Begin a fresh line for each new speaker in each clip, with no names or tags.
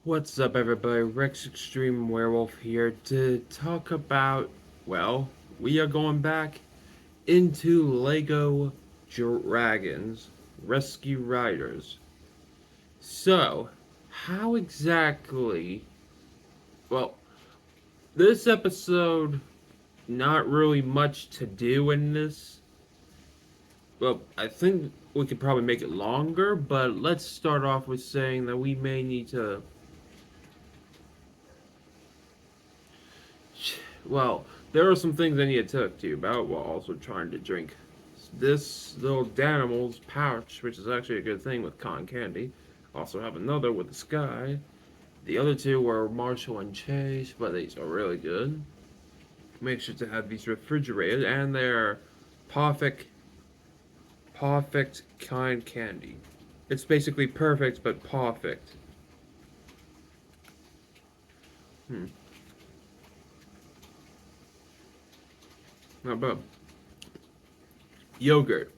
What's up, everybody? Rex Extreme Werewolf here to talk about, well, we are going back into Lego Dragons Rescue Riders. So, how exactly, well, this episode, not really much to do in this. Well, I think we could probably make it longer, but let's start off with saying that we may need to, well, there are some things I need to talk to you about while also trying to drink this little Danimal's pouch, which is actually a good thing with cotton candy. Also have another with the sky. The other two were Marshall and Chase, but these are really good. Make sure to have these refrigerated, and they're perfect, perfect kind candy. It's basically perfect, but perfect. Hmm, not bad. Yogurt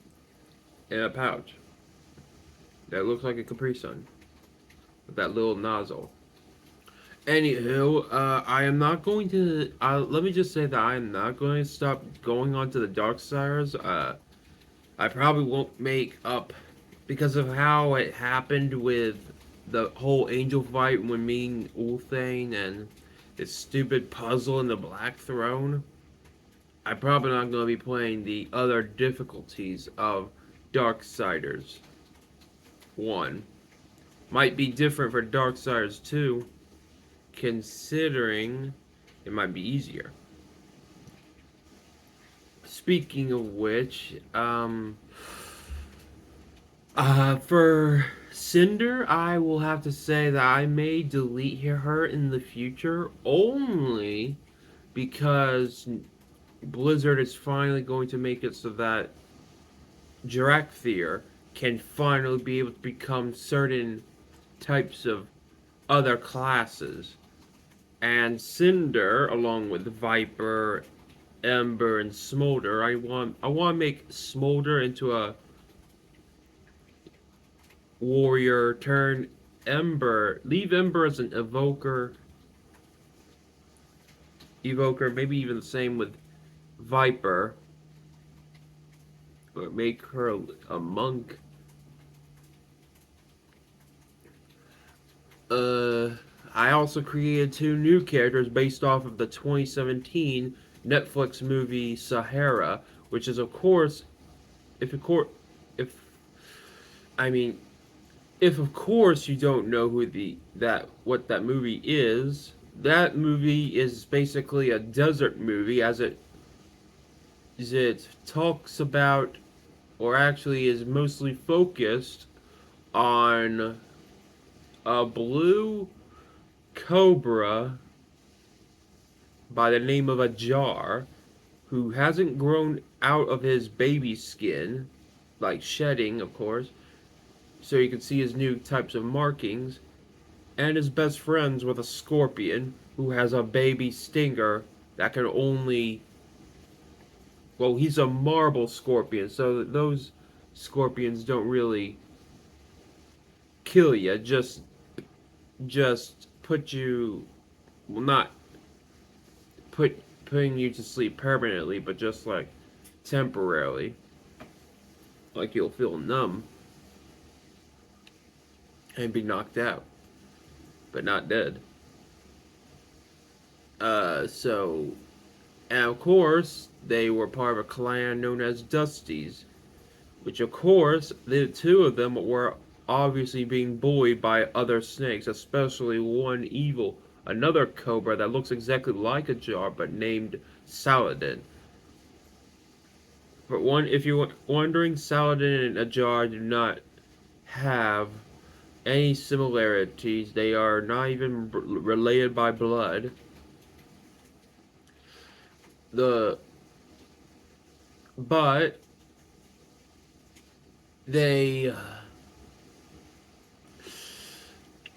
in a pouch that looks like a Capri Sun with that little nozzle. Anywho, I am not going to. Let me just say that I am not going to stop going on to the dark sides. I probably won't make up because of how it happened with the whole angel fight when meeting Ulthane and this stupid puzzle in the Black Throne. I'm probably not going to be playing the other difficulties of Darksiders 1. Might be different for Darksiders 2, considering it might be easier. Speaking of which, for Cinder, I will have to say that I may delete her in the future only because Blizzard is finally going to make it so that Drakthir can finally be able to become certain types of other classes. And Cinder, along with Viper, Ember, and Smolder, I want to make Smolder into a warrior. Turn Ember, leave Ember as an evoker, maybe even the same with Viper, or make her a monk. Uh, I also created two new characters based off of the 2017 Netflix movie Sahara, which is of course, if I mean, if of course you don't know who the that what that movie is, that movie is basically a desert movie as it talks about, or actually is mostly focused on a blue cobra by the name of a jar who hasn't grown out of his baby skin, like shedding, of course, so you can see his new types of markings, and is best friends with a scorpion who has a baby stinger that can only. Well, he's a marble scorpion, so those scorpions don't really kill you, just put you. Well, not putting you to sleep permanently, but just like temporarily. Like you'll feel numb and be knocked out, but not dead. So, and of course, they were part of a clan known as Dusties, which of course, the two of them were obviously being bullied by other snakes, especially another cobra that looks exactly like a jar but named Saladin. For one, if you're wondering, Saladin and a jar do not have any similarities. They are not even related by blood. The but they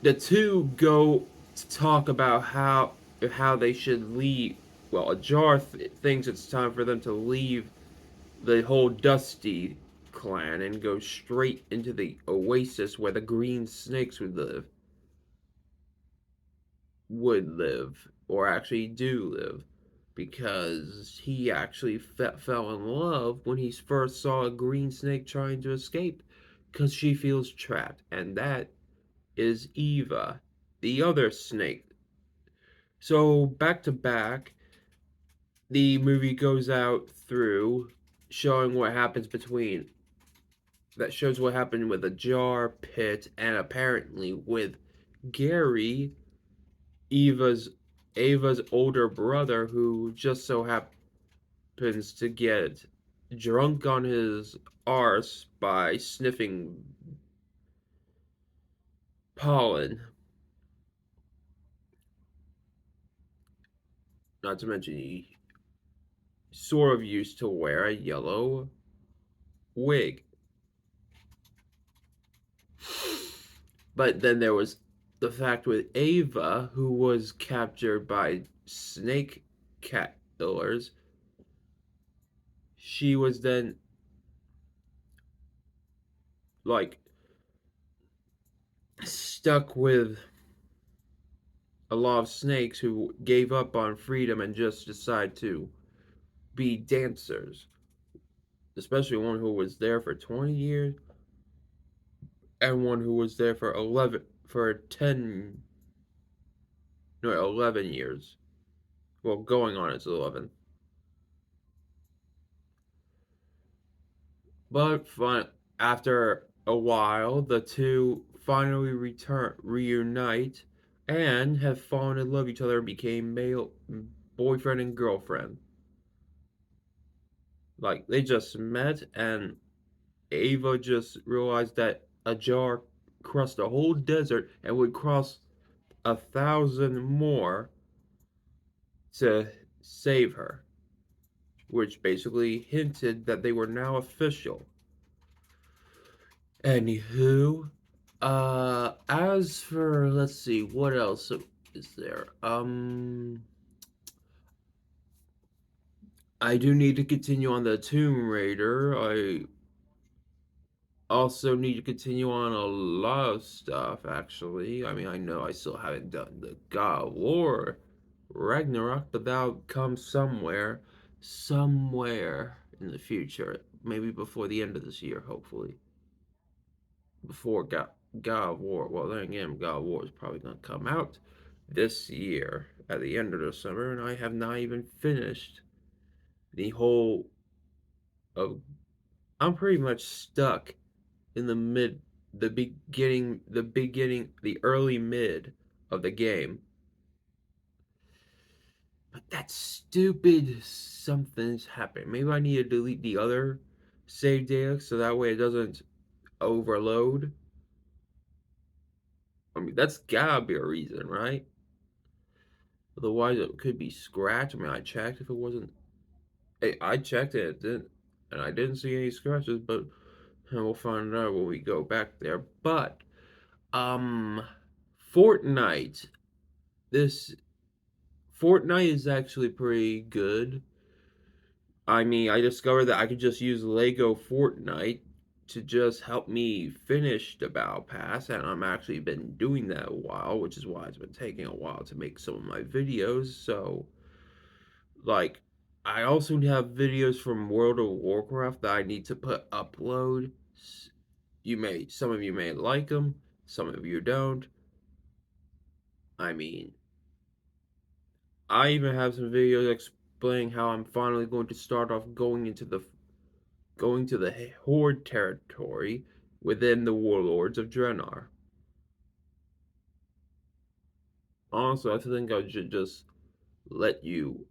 the two go to talk about how they should leave. Well, a jar thinks it's time for them to leave the whole Dusty clan and go straight into the oasis where the green snakes would live. would live, or actually do live, because he actually fell in love when he first saw a green snake trying to escape because she feels trapped, and that is Eva, the other snake. So, back to back, the movie goes out through showing what happens between that shows what happened with a jar pit and apparently with Gary, Eva's Ava's older brother, who just so happens to get drunk on his arse by sniffing pollen. Not to mention he sort of used to wear a yellow wig. But then there was the fact with Ava, who was captured by snake cat killers. She was then like stuck with a lot of snakes who gave up on freedom and just decided to be dancers. Especially one who was there for 20 years and one who was there for 11 for 10 no 11 years. Well, going on its 11. But after a while, the two finally reunite and have fallen in love with each other and became male boyfriend and girlfriend. Like they just met and Ava just realized that a jar crossed the whole desert and would cross 1,000 more to save her, which basically hinted that they were now official. Anywho, as for let's see, what else is there? I do need to continue on the Tomb Raider. I also need to continue on a lot of stuff. Actually, I mean, I know I still haven't done the God of War Ragnarok, but that'll come somewhere in the future. Maybe before the end of this year, hopefully. Before God of War. Well, then again, God of War is probably going to come out this year at the end of the summer, and I have not even finished the whole of. I'm pretty much stuck in the early mid of the game. But that stupid something's happening. Maybe I need to delete the other save data so that way it doesn't overload. I mean, that's gotta be a reason, right? Otherwise, it could be scratched. I mean, I checked if it wasn't. I checked it, and I didn't see any scratches. But we'll find out when we go back there. But um, Fortnite. This Fortnite is actually pretty good. I mean, I discovered that I could just use Lego Fortnite to just help me finish the Battle Pass, and I'm actually been doing that a while, which is why it's been taking a while to make some of my videos. So, like, I also have videos from World of Warcraft that I need to upload. Some of you may like them, some of you don't. I mean, I even have some videos explaining how I'm finally going to start off going to the Horde territory within the Warlords of Draenor. Also, I think I should just let you.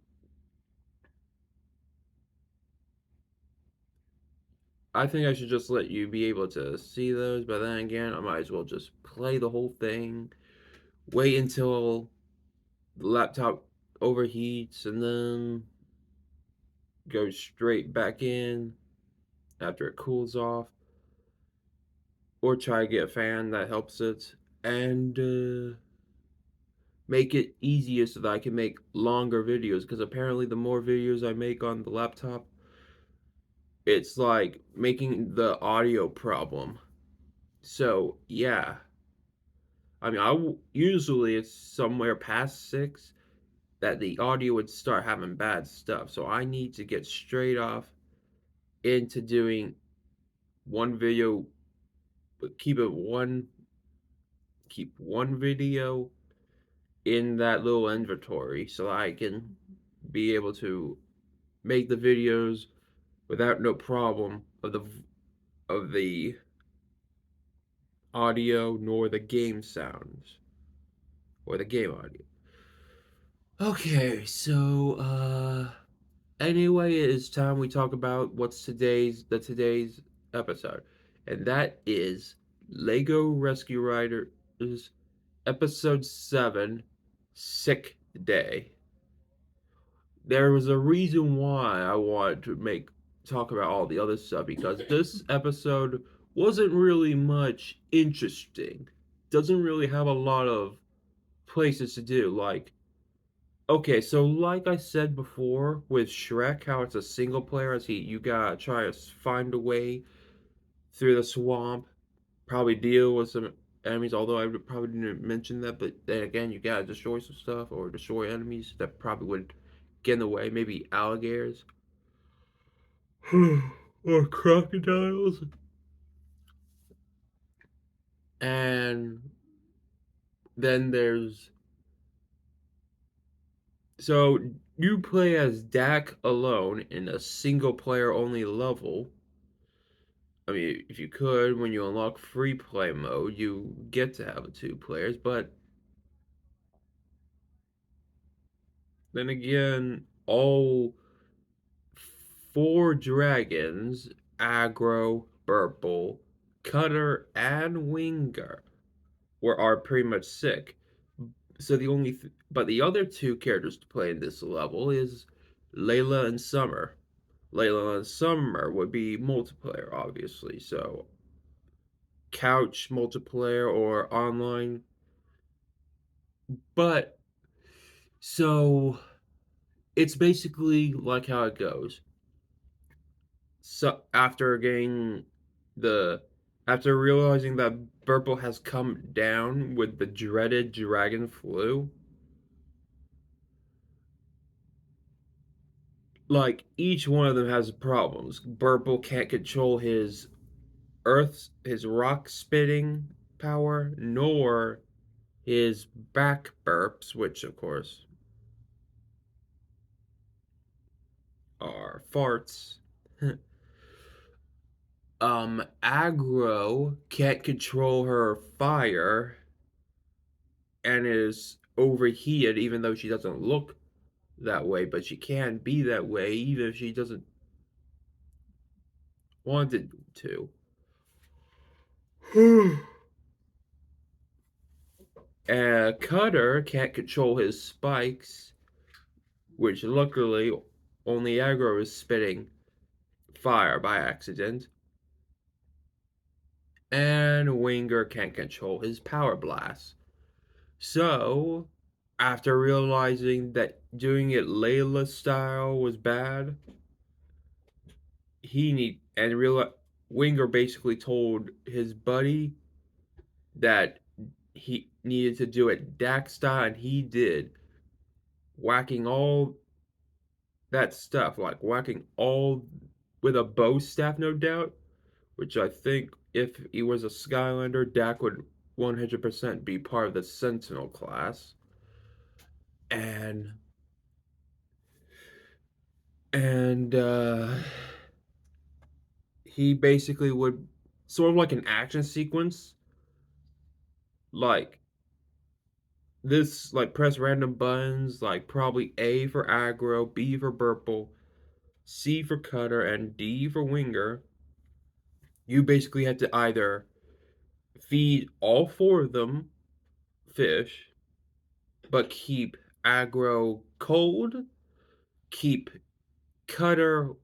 I think I should just let you be able to see those, but then again, I might as well just play the whole thing, wait until the laptop overheats, and then go straight back in after it cools off, or try to get a fan that helps it, and make it easier so that I can make longer videos because apparently the more videos I make on the laptop, it's like making the audio problem. So, yeah. I mean, usually it's somewhere past 6 that the audio would start having bad stuff. So I need to get straight off into doing one video, but keep one video in that little inventory so I can be able to make the videos without no problem of the audio nor the game sounds or the game audio. Okay, so anyway, it is time we talk about what's today's episode. And that is Lego Rescue Riders episode 7, Sick Day. There was a reason why I wanted to make talk about all the other stuff because this episode wasn't really much interesting. Doesn't really have a lot of places to do. Like, okay, so like I said before with Shrek, how it's a single player, as you gotta try to find a way through the swamp, probably deal with some enemies. Although I probably didn't mention that, but then again, you gotta destroy some stuff or destroy enemies that probably would get in the way. Maybe alligators or crocodiles. And then there's so you play as Dak alone in a single player only level. I mean, if you could, when you unlock free play mode, you get to have 2 players, but then again, all 4 dragons, Aggro, Burple, Cutter, and Winger, are pretty much sick. So but the other 2 characters to play in this level is Layla and Summer. Layla and Summer would be multiplayer, obviously. So couch multiplayer or online. But so it's basically like how it goes. So the after realizing that Burple has come down with the dreaded dragon flu, like each one of them has problems. Burple can't control his rock spitting power, nor his back burps, which of course are farts. Aggro can't control her fire and is overheated, even though she doesn't look that way, but she can be that way even if she doesn't want it to. Cutter can't control his spikes, which luckily only Aggro is spitting fire by accident. And Winger can't control his power blast. So, after realizing that doing it Layla style was bad, he need and real Winger basically told his buddy that he needed to do it Dak style, and he did, whacking all that stuff, like whacking all with a bow staff, no doubt. Which I think if he was a Skylander, Dak would 100% be part of the Sentinel class. And and he basically would sort of like an action sequence, like this, like press random buttons, like probably A for Aggro, B for Burple, C for Cutter, and D for Winger. You basically had to either feed all 4 of them fish, but keep Aggro cold, keep Cutter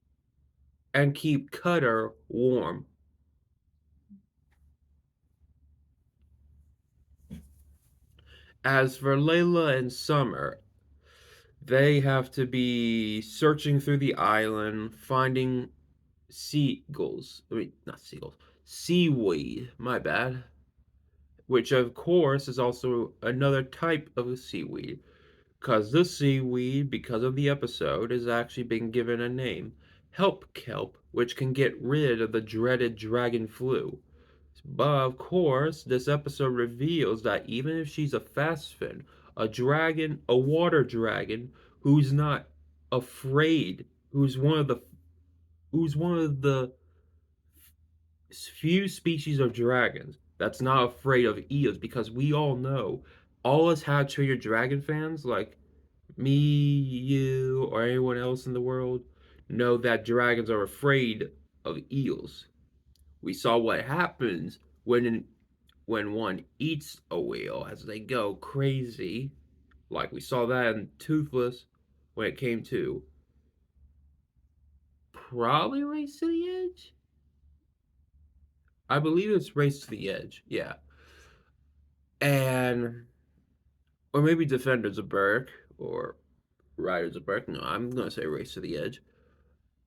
keep Cutter warm. As for Layla and Summer, they have to be searching through the island, finding seagulls. I mean, not seagulls, seaweed. My bad. which of course is also another type of seaweed. Because this seaweed, because of the episode, is actually being given a name, Help Kelp, which can get rid of the dreaded dragon flu. But of course, this episode reveals that even if she's a fast fin, a dragon, a water dragon, who's not afraid, who's one of the few species of dragons that's not afraid of eels, because we all know, all us How to Train Your Dragon fans, like me, you, or anyone else in the world, know that dragons are afraid of eels. We saw what happens when one eats a whale as they go crazy. Like we saw that in Toothless when it came to probably Race to the Edge. I believe it's Race to the Edge. Yeah. And or maybe Defenders of Berk or Riders of Berk. No, I'm gonna say Race to the Edge.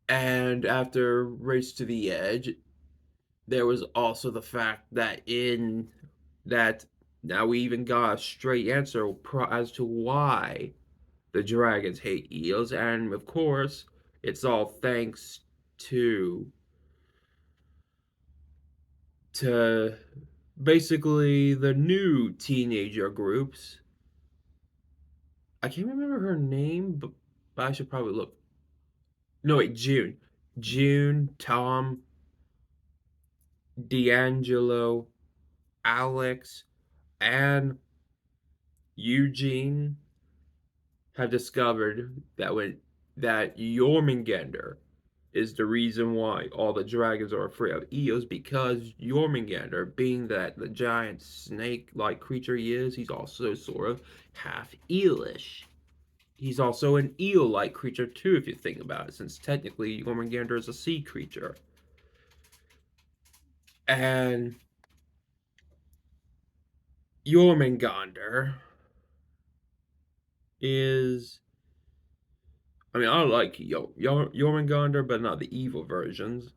And after Race to the Edge, there was also the fact that in that now we even got a straight answer as to why the dragons hate eels, and of course, it's all thanks to to basically the new teenager groups. I can't remember her name, but I should probably look. No, wait, June, Tom, D'Angelo, Alex, and Eugene have discovered that Jormungandr is the reason why all the dragons are afraid of eels, because Jormungandr, being that the giant snake-like creature he is, he's also sort of half eelish. He's also an eel-like creature too, if you think about it, since technically Jormungandr is a sea creature. And Jormungandr is, I mean, I like Jormungandr, but not the evil versions.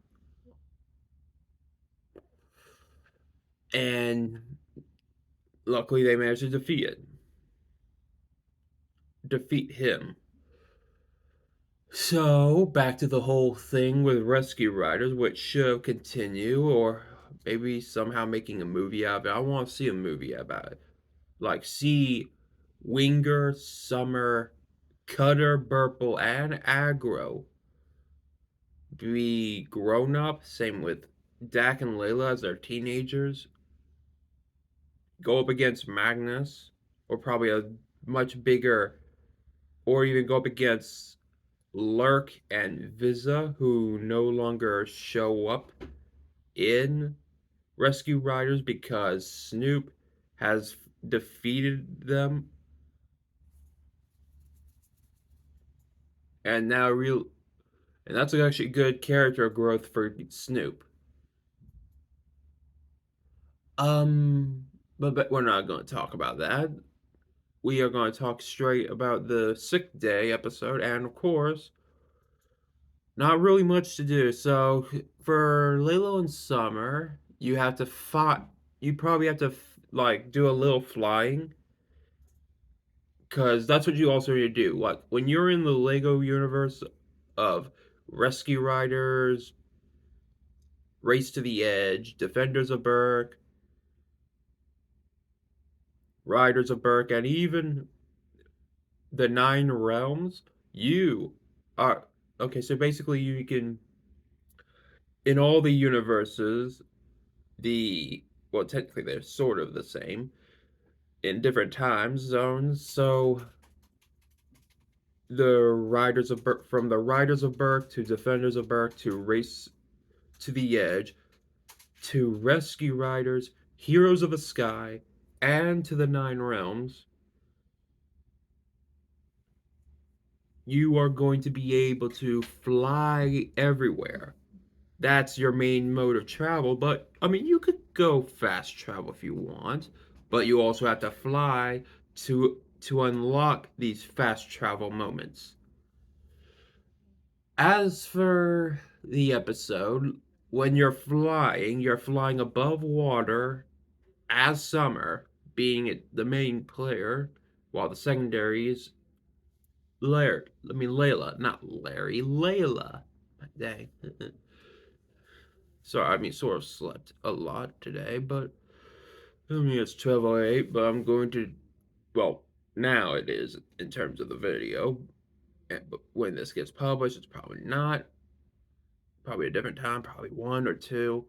And luckily, they managed to defeat him. So back to the whole thing with Rescue Riders, which should continue, or maybe somehow making a movie out of it. I want to see a movie about it. Like see Winger, Summer, Cutter, Burple, and Agro be grown up. Same with Dak and Layla as they're teenagers. Go up against Magnus, or probably a much bigger, or even go up against Lurk and Visa, who no longer show up in Rescue Riders because Snoop has defeated them, and now real, and that's actually good character growth for Snoop. But we're not going to talk about that. We are going to talk straight about the sick day episode, and of course, not really much to do. So for Lilo and Summer, you have to fight. You probably have to like do a little flying, because that's what you also need to do. Like when you're in the Lego universe of Rescue Riders, Race to the Edge, Defenders of Berk, Riders of Berk, and even the Nine Realms, you are okay. So basically, you can in all the universes, the well, technically they're sort of the same in different time zones. So from the Riders of Berk to Defenders of Berk to Race to the Edge to Rescue Riders, Heroes of the Sky, and to the Nine Realms, you are going to be able to fly everywhere. That's your main mode of travel, but I mean, you could go fast travel if you want, but you also have to fly to unlock these fast travel moments. As for the episode, when you're flying above water as Summer being the main player, while the secondary is Layla, not Larry, Layla. Dang. So I mean, sort of slept a lot today, but I mean it's 12:08. But I'm going to, well, now it is in terms of the video. But when this gets published, it's probably not. Probably a different time, probably 1 or 2.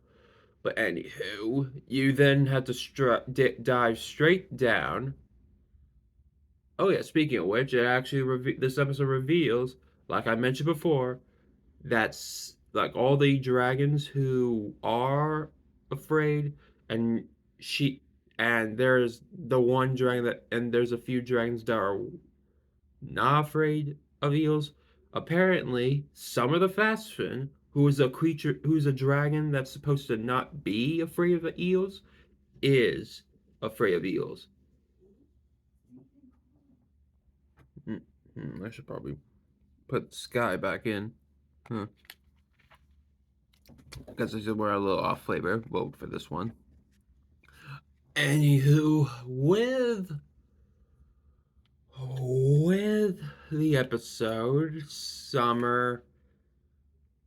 But anywho, you then have to dive straight down. Oh yeah, speaking of which, it actually this episode reveals, like I mentioned before, that's like all the dragons who are afraid, and she and there's the one dragon that, and there's a few dragons that are not afraid of eels. Apparently, Summer the Fastfin, who is a creature, who's a dragon that's supposed to not be afraid of eels, is afraid of eels. I should probably put Sky back in. Huh. Because this is where a little off flavor vote for this one. Anywho, with the episode, Summer,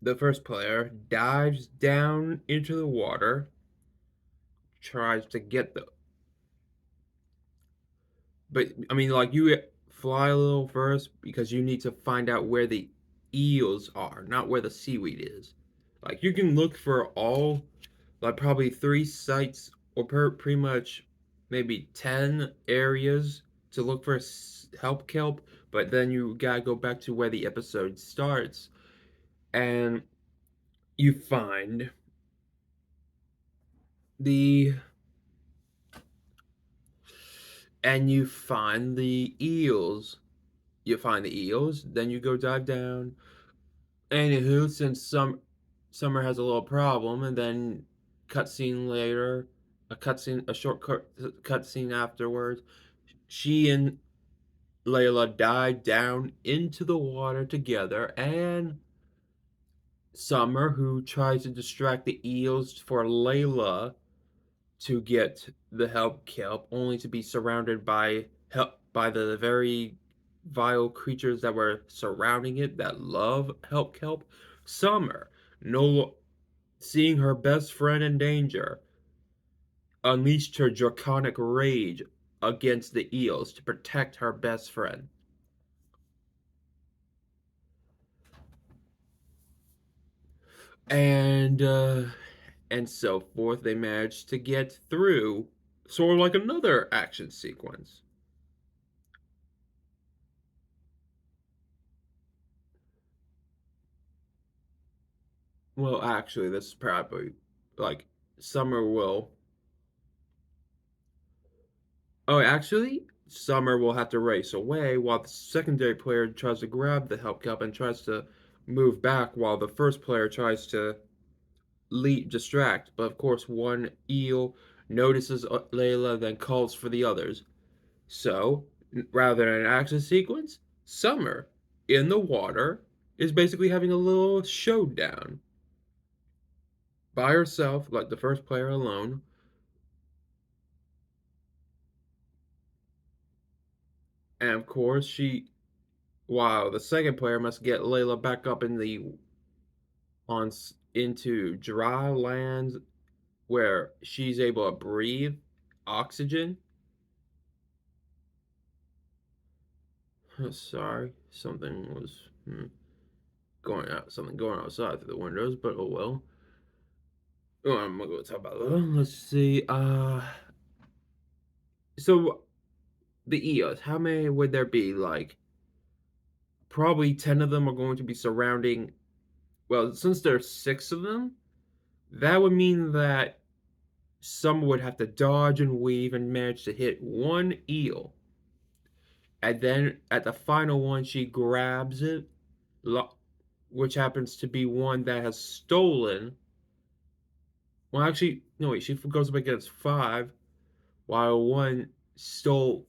the first player, dives down into the water, tries to get the. But I mean, like you fly a little first because you need to find out where the eels are, not where the seaweed is. Like you can look for all, like probably 3 sites or pretty much maybe 10 areas to look for help kelp, but then you gotta go back to where the episode starts, and you find the you find the eels. You find the eels, then you go dive down. Anywho, since Summer has a little problem, and then cutscene later, a short cutscene afterwards, she and Layla dive down into the water together, and Summer, who tries to distract the eels for Layla to get the help kelp, only to be surrounded by the very vile creatures that were surrounding it that love help kelp. Summer, no, seeing her best friend in danger, unleashed her draconic rage against the eels to protect her best friend. And so forth. They managed to get through, sort of like another action sequence. Well, actually, this is probably like Summer will. Oh, actually, Summer will have to race away while the secondary player tries to grab the help cup and tries to move back while the first player tries to distract. But of course, one eel notices Layla, then calls for the others. So, rather than an action sequence, Summer in the water is basically having a little showdown by herself, like the first player alone. And of course, wow, the second player must get Layla back up in the on into dry lands where she's able to breathe oxygen. Sorry, something was going out, something going outside through the windows, but oh well. Oh, I'm gonna go talk about that. Let's see. So the EOS, how many would there be? Like, probably 10 of them are going to be surrounding. Well, since there's 6 of them, that would mean that some would have to dodge and weave and manage to hit one eel. And then at the final one, she grabs it, which happens to be one that has stolen. Well, actually, no, wait, she goes up against 5, while one stole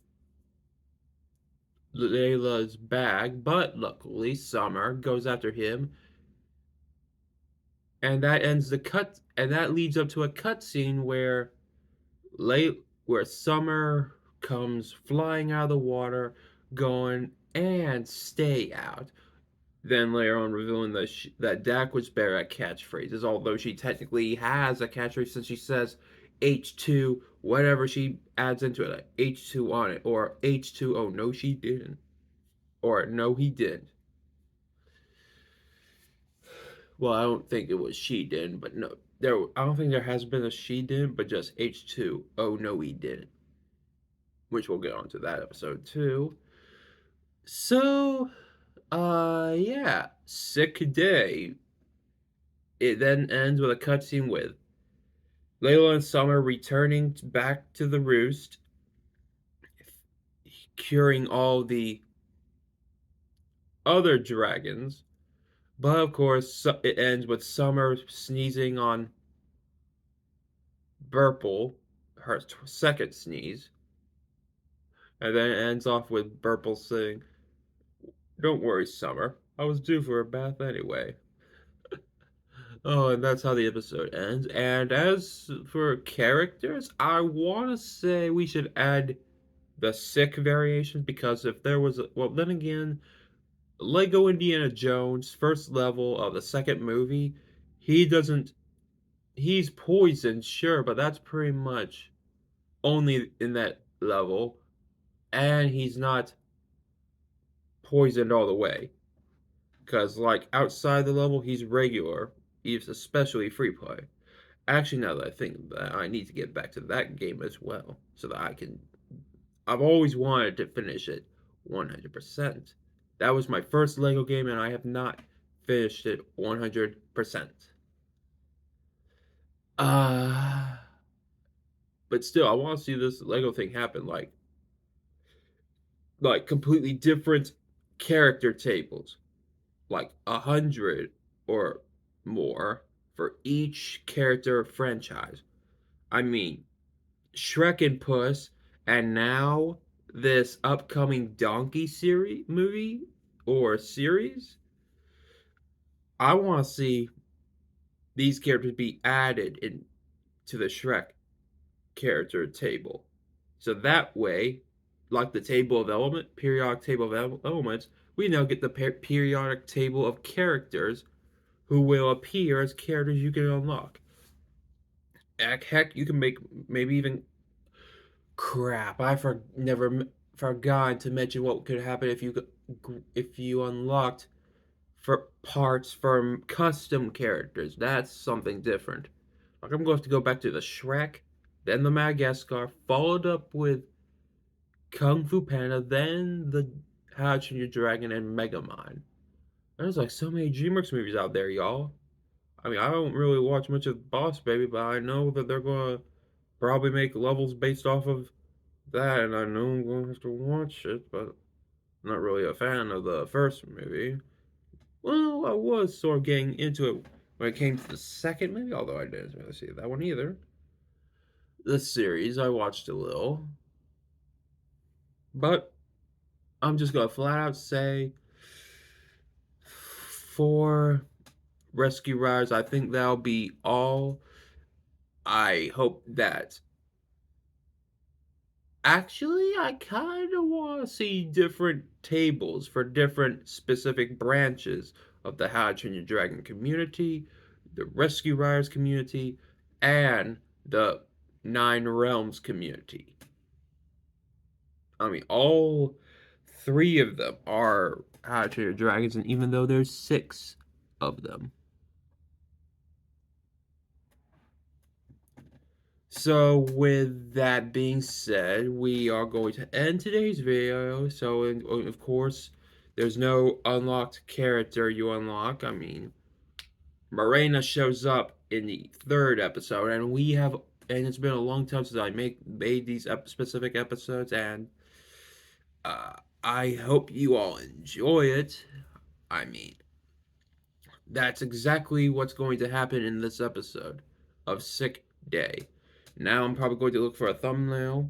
Layla's bag, but luckily Summer goes after him, and that ends the cut, and that leads up to a cutscene where late where Summer comes flying out of the water, going and stay out. Then later on, revealing that Dak was better at catchphrases, although she technically has a catchphrase since she says H2, whatever she adds into it, like H2 on it, or H2O, no, she didn't, or no, he did. Well, I don't think it was she didn't, but no, I don't think there has been a she didn't, but just H2, oh, no, he didn't, which we'll get onto that episode too. So, yeah, sick day. It then ends with a cutscene with Layla and Summer returning back to the roost, curing all the other dragons. But of course, it ends with Summer sneezing on Burple, her second sneeze. And then it ends off with Burple saying, "Don't worry, Summer. I was due for a bath anyway." Oh, and that's how the episode ends. And as for characters, I want to say we should add the sick variations because if there was, well, then again, Lego Indiana Jones, first level of the second movie, he doesn't, he's poisoned, sure, but that's pretty much only in that level, and he's not poisoned all the way. Because, like, outside the level, he's regular, he's especially free play. Actually, now that I think that I need to get back to that game as well, so that I can. I've always wanted to finish it 100%. That was my first Lego game, and I have not finished it 100%. Uh, but still, I want to see this Lego thing happen. Like completely different character tables, like 100 or more for each character franchise. I mean, Shrek and Puss, and now this upcoming Donkey series movie or series. I want to see these characters be added into the Shrek character table, so that way, like the table of periodic table of elements, we now get the periodic table of characters who will appear as characters you can unlock. Heck, you can make maybe even crap. Never forgot to mention what could happen if you unlocked for parts from custom characters. That's something different. Like I'm going to have to go back to the Shrek, then the Madagascar, followed up with Kung Fu Panda, then the How to Train Your Dragon and Megamind. There's like so many DreamWorks movies out there, y'all. I mean, I don't really watch much of Boss Baby, but I know that they're gonna probably make levels based off of that, and I know I'm gonna have to watch it, but I'm not really a fan of the first movie. Well, I was sort of getting into it when it came to the second movie, although I didn't really see that one either. The series, I watched a little, but I'm just gonna flat out say for Rescue Riders, I think that'll be all. I hope that actually, I kind of want to see different tables for different specific branches of the How to Train Your Dragon community, the Rescue Riders community, and the Nine Realms community. I mean, all three of them are How to Train Your Dragons, and even though there's six of them. So, with that being said, we are going to end today's video. So, of course, there's no unlocked character you unlock. I mean, Morena shows up in the third episode, and it's been a long time since I made these specific episodes, and uh, I hope you all enjoy it. I mean, that's exactly what's going to happen in this episode of Sick Day. Now I'm probably going to look for a thumbnail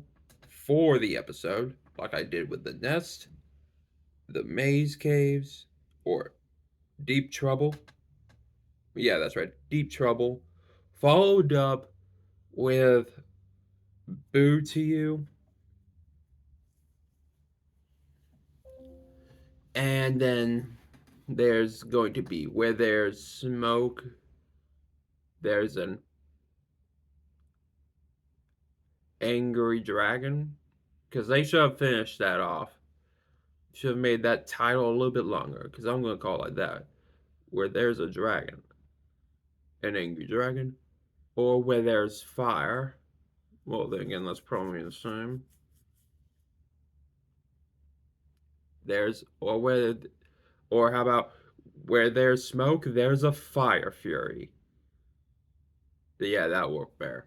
for the episode, like I did with the nest, the maze caves, or Deep Trouble. Yeah, that's right, Deep Trouble, followed up with boo to you. And then there's going to be where there's smoke, there's an angry dragon. Because they should have finished that off. Should have made that title a little bit longer. Because I'm going to call it that. Where there's a dragon, an angry dragon. Or where there's fire. Well, then again, that's probably the same. There's, or where, or how about where there's smoke, there's a fire fury. Yeah, that worked better.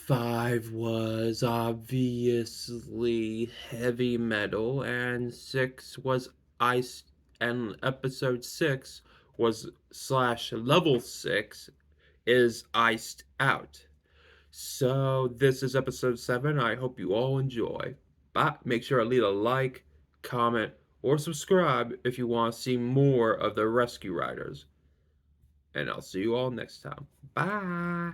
Five was obviously heavy metal, and six was ice, and episode six was slash level six is iced out. So this is episode seven. I hope you all enjoy. But make sure to leave a like, comment, or subscribe if you want to see more of the Rescue Riders. And I'll see you all next time. Bye.